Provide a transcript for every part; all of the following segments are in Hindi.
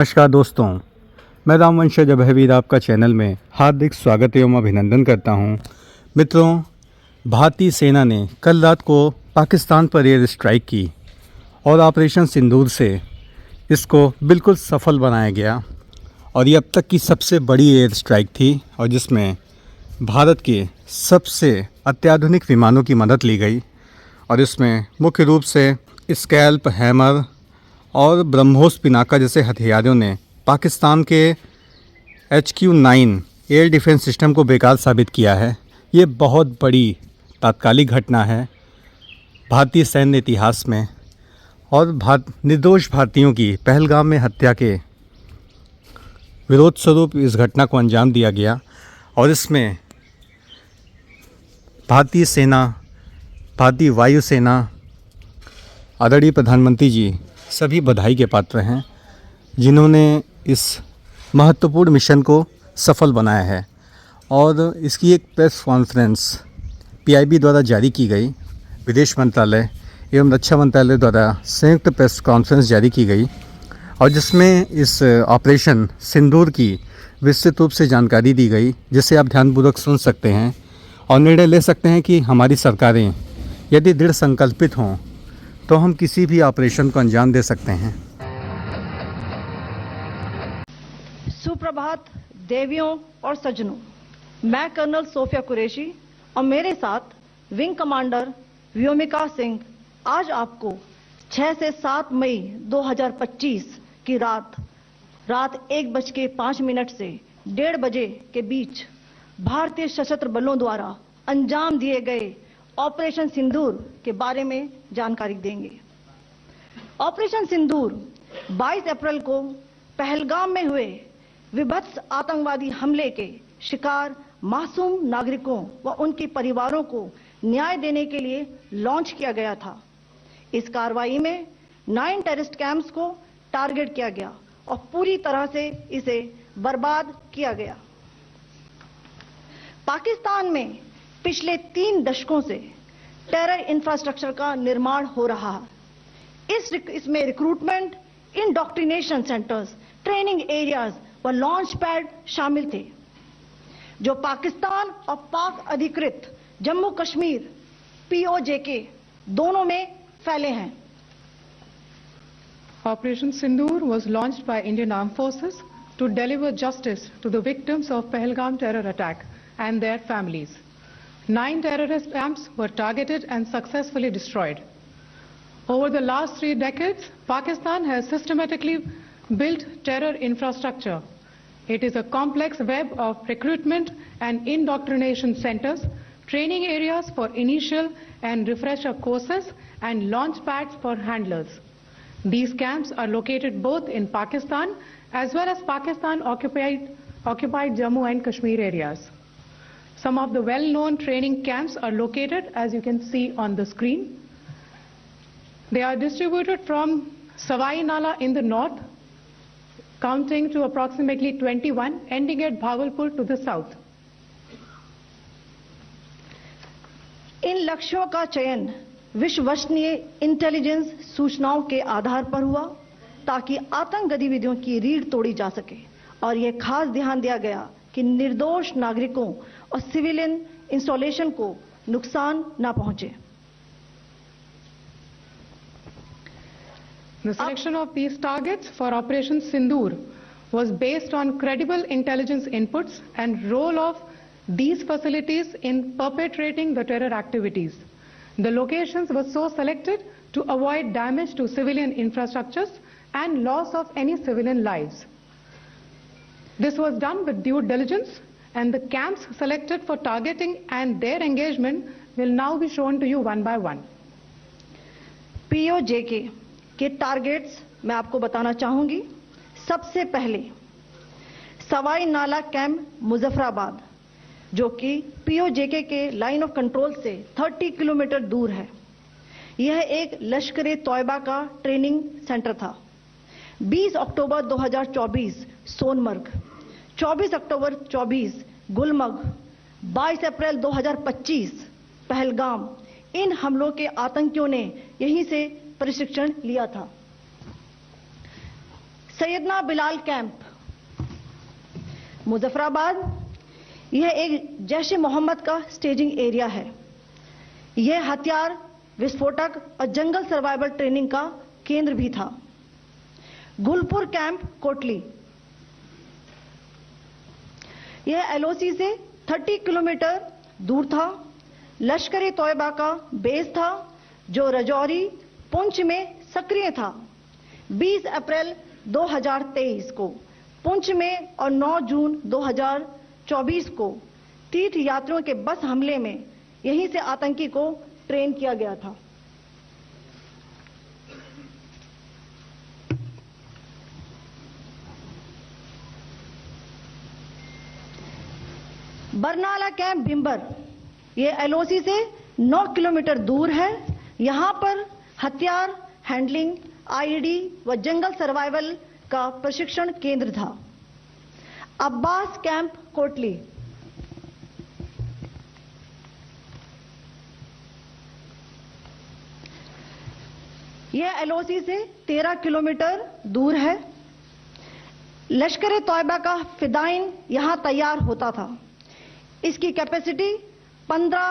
नमस्कार दोस्तों, मैं रामवंशज अभयवीर आपका चैनल में हार्दिक स्वागत एवं अभिनंदन करता हूं। मित्रों, भारतीय सेना ने कल रात को पाकिस्तान पर एयर स्ट्राइक की और ऑपरेशन सिंदूर से इसको बिल्कुल सफल बनाया गया और ये अब तक की सबसे बड़ी एयर स्ट्राइक थी और जिसमें भारत के सबसे अत्याधुनिक विमानों की मदद ली गई और इसमें मुख्य रूप से स्कैल्प, हैमर और ब्रह्मोस पिनाका जैसे हथियारों ने पाकिस्तान के HQ-9 एयर डिफेंस सिस्टम को बेकार साबित किया है। ये बहुत बड़ी तात्कालिक घटना है भारतीय सैन्य इतिहास में और निर्दोष भारतीयों की पहलगाम में हत्या के विरोध स्वरूप इस घटना को अंजाम दिया गया और इसमें भारतीय सेना, भारतीय वायुसेना, आदरणीय प्रधानमंत्री जी सभी बधाई के पात्र हैं जिन्होंने इस महत्वपूर्ण मिशन को सफल बनाया है। और इसकी एक प्रेस कॉन्फ्रेंस PIB द्वारा जारी की गई, विदेश मंत्रालय एवं रक्षा मंत्रालय द्वारा संयुक्त प्रेस कॉन्फ्रेंस जारी की गई और जिसमें इस ऑपरेशन सिंदूर की विस्तृत रूप से जानकारी दी गई, जिसे आप ध्यानपूर्वक सुन सकते हैं और निर्णय ले सकते हैं कि हमारी सरकारें यदि दृढ़ संकल्पित हों तो हम किसी भी ऑपरेशन को अंजाम दे सकते हैं। सुप्रभात देवियों और सज्जनों, मैं कर्नल सोफिया कुरैशी और मेरे साथ विंग कमांडर व्योमिका सिंह आज आपको 6 से 7 मई 2025 की रात 1:05 से 1:30 बजे के बीच भारतीय सशस्त्र बलों द्वारा अंजाम दिए गए ऑपरेशन सिंदूर के बारे में जानकारी देंगे। ऑपरेशन सिंदूर 22 अप्रैल को पहलगाम में हुए विभत्स आतंकवादी हमले के शिकार मासूम नागरिकों व उनके परिवारों को न्याय देने के लिए लॉन्च किया गया था। इस कार्रवाई में 9 टेररिस्ट कैंप्स को टारगेट किया गया और पूरी तरह से इसे बर्बाद किया गया। पाकिस्तान में पिछले 3 दशकों से टेरर इंफ्रास्ट्रक्चर का निर्माण हो रहा है। इसमें recruitment, indoctrination centres, training areas व लॉन्च पैड शामिल थे जो पाकिस्तान और पाक अधिकृत जम्मू कश्मीर POJK दोनों में फैले हैं। Operation Sindoor was launched by Indian Armed Forces to deliver justice to the victims of Pahalgam terror attack and their families. 9 terrorist camps were targeted and successfully destroyed. Over the last 3 decades, Pakistan has systematically built terror infrastructure. It is a complex web of recruitment and indoctrination centers, training areas for initial and refresher courses, and launch pads for handlers. These camps are located both in Pakistan as well as Pakistan-occupied Jammu and Kashmir areas. Some of the well-known training camps are located, as you can see on the screen. They are distributed from Savai Nala in the north, counting to approximately 21, ending at Bhagalpur to the south. इन लक्ष्यों का चयन विश्वसनीय इंटेलिजेंस सूचनाओं के आधार पर हुआ ताकि आतंक गतिविधियों की रीढ़ तोड़ी जा सके और यह खास ध्यान दिया गया कि निर्दोष नागरिकों और सिविलियन इंस्टॉलेशन को नुकसान न पहुंचे। The selection of these targets for Operation Sindoor was based on credible intelligence inputs and role of these facilities in perpetrating the terror activities. The locations were so selected to avoid damage to civilian infrastructures and loss of any civilian lives. This was done with due diligence, and the camps selected for targeting and their engagement will now be shown to you one by one. POJK के टारगेट्स मैं आपको बताना चाहूंगी। सबसे पहले सवाई नाला कैंप मुजफ्फराबाद, जो कि POJK के लाइन ऑफ कंट्रोल से 30 किलोमीटर दूर है। यह एक लश्कर तौयबा का ट्रेनिंग सेंटर था। 20 अक्टूबर 2024 सोनमर्ग, 24 अक्टूबर 24 गुलमर्ग, 22 अप्रैल 2025 पहलगाम, इन हमलों के आतंकियों ने यहीं से प्रशिक्षण लिया था। सैयदना बिलाल कैंप, मुजफ्फराबाद, यह एक जैश ए मोहम्मद का स्टेजिंग एरिया है। यह हथियार, विस्फोटक और जंगल सर्वाइवल ट्रेनिंग का केंद्र भी था। गुलपुर कैंप, कोटली, यह एलओसी से 30 किलोमीटर दूर था। लश्कर-ए-तौयबा का बेस था जो रजौरी, पुंछ में सक्रिय था। 20 अप्रैल 2023 को पुंछ में और 9 जून 2024 को तीर्थ यात्रियों के बस हमले में यहीं से आतंकी को ट्रेन किया गया था। बरनाला कैंप, भिंबर, ये एलओसी से 9 किलोमीटर दूर है। यहां पर हथियार, हैंडलिंग, आईईडी व जंगल सर्वाइवल का प्रशिक्षण केंद्र था। अब्बास कैंप, कोटली, यह एलओसी से 13 किलोमीटर दूर है। लश्कर-ए-तौयबा का फिदाइन यहां तैयार होता था। इसकी कैपेसिटी 15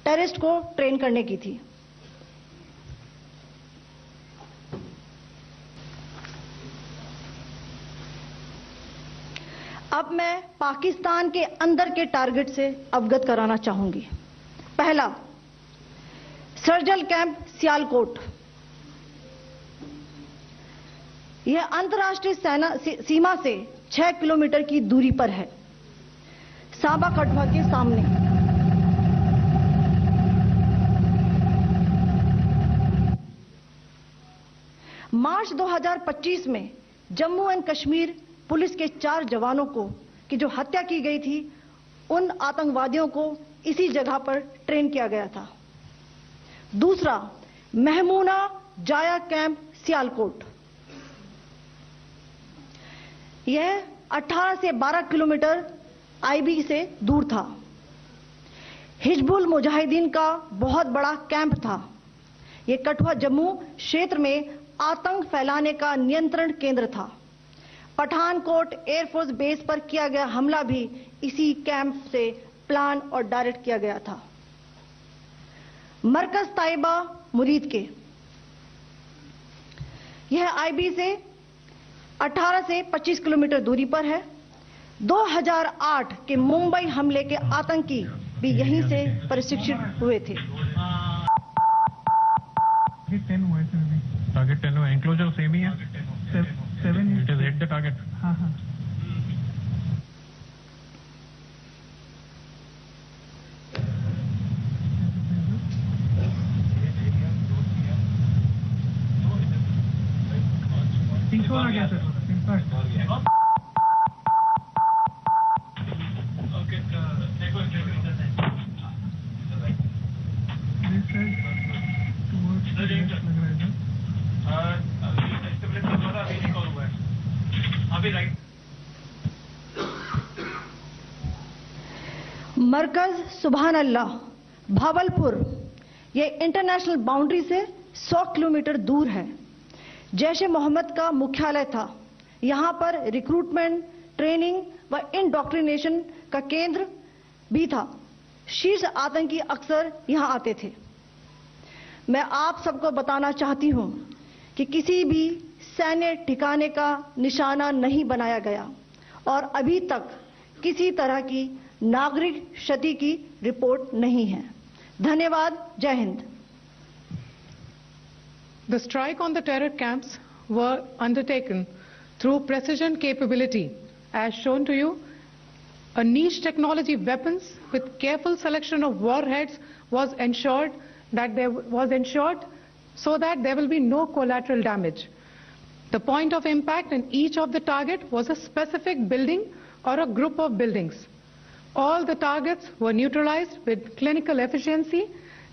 टेररिस्ट को ट्रेन करने की थी। अब मैं पाकिस्तान के अंदर के टारगेट से अवगत कराना चाहूंगी। पहला, सर्जल कैंप, सियालकोट, यह अंतर्राष्ट्रीय सीमा से 6 किलोमीटर की दूरी पर है, सांबा कठुआ के सामने। मार्च 2025 में जम्मू एंड कश्मीर पुलिस के 4 जवानों को की जो हत्या की गई थी, उन आतंकवादियों को इसी जगह पर ट्रेन किया गया था। दूसरा, महमूना जाया कैंप, सियालकोट, यह 18 से 12 किलोमीटर आईबी से दूर था। हिजबुल मुजाहिदीन का बहुत बड़ा कैंप था। यह कठुआ जम्मू क्षेत्र में आतंक फैलाने का नियंत्रण केंद्र था। पठानकोट एयरफोर्स बेस पर किया गया हमला भी इसी कैंप से प्लान और डायरेक्ट किया गया था। मरकज ताइबा, मुरीद के, यह आईबी से 18 से 25 किलोमीटर दूरी पर है। 2008 के मुंबई हमले के आतंकी भी यहीं से प्रशिक्षित हुए थे। टारगेट 10 हुआ, एंक्लोजर सेम ही है, 7 it is hit the target. हाँ हाँ, आ गया सर, मरकज सुभान अल्लाह, भावलपुर, यह इंटरनेशनल बाउंड्री से 100 किलोमीटर दूर है। जैश ए मोहम्मद का मुख्यालय था। यहां पर रिक्रूटमेंट, ट्रेनिंग व इंडोक्ट्रिनेशन का केंद्र भी था। शीर्ष आतंकी अक्सर यहां आते थे। मैं आप सबको बताना चाहती हूं कि किसी भी सैन्य ठिकाने का निशाना नहीं बनाया गया और अभी तक किसी तरह की नागरिक क्षति की रिपोर्ट नहीं है। धन्यवाद। जय Hind. The strike on the terror camps were undertaken through precision capability, as shown to you. A niche technology weapons with careful selection of warheads was ensured so that there will be no collateral damage. The point of impact in each of the target was a specific building or a group of buildings. All the targets were neutralized with clinical efficiency,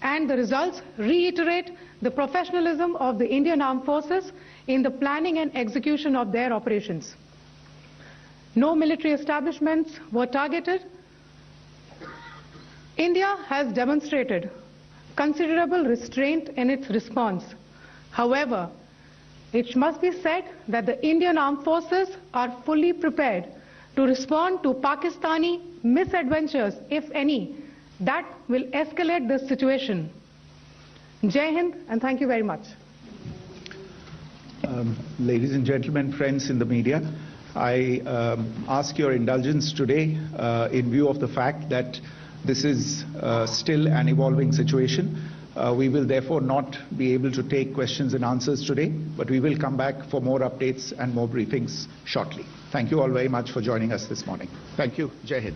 and the results reiterate the professionalism of the Indian Armed Forces in the planning and execution of their operations. No military establishments were targeted. India has demonstrated considerable restraint in its response. However, It must be said that the Indian Armed Forces are fully prepared to respond to Pakistani misadventures, if any, that will escalate this situation. Jai Hind, and thank you very much. Ladies and gentlemen, friends in the media, I ask your indulgence today in view of the fact that this is still an evolving situation. We will therefore not be able to take questions and answers today, but we will come back for more updates and more briefings shortly. Thank you all very much for joining us this morning. Thank you. Jai Hind.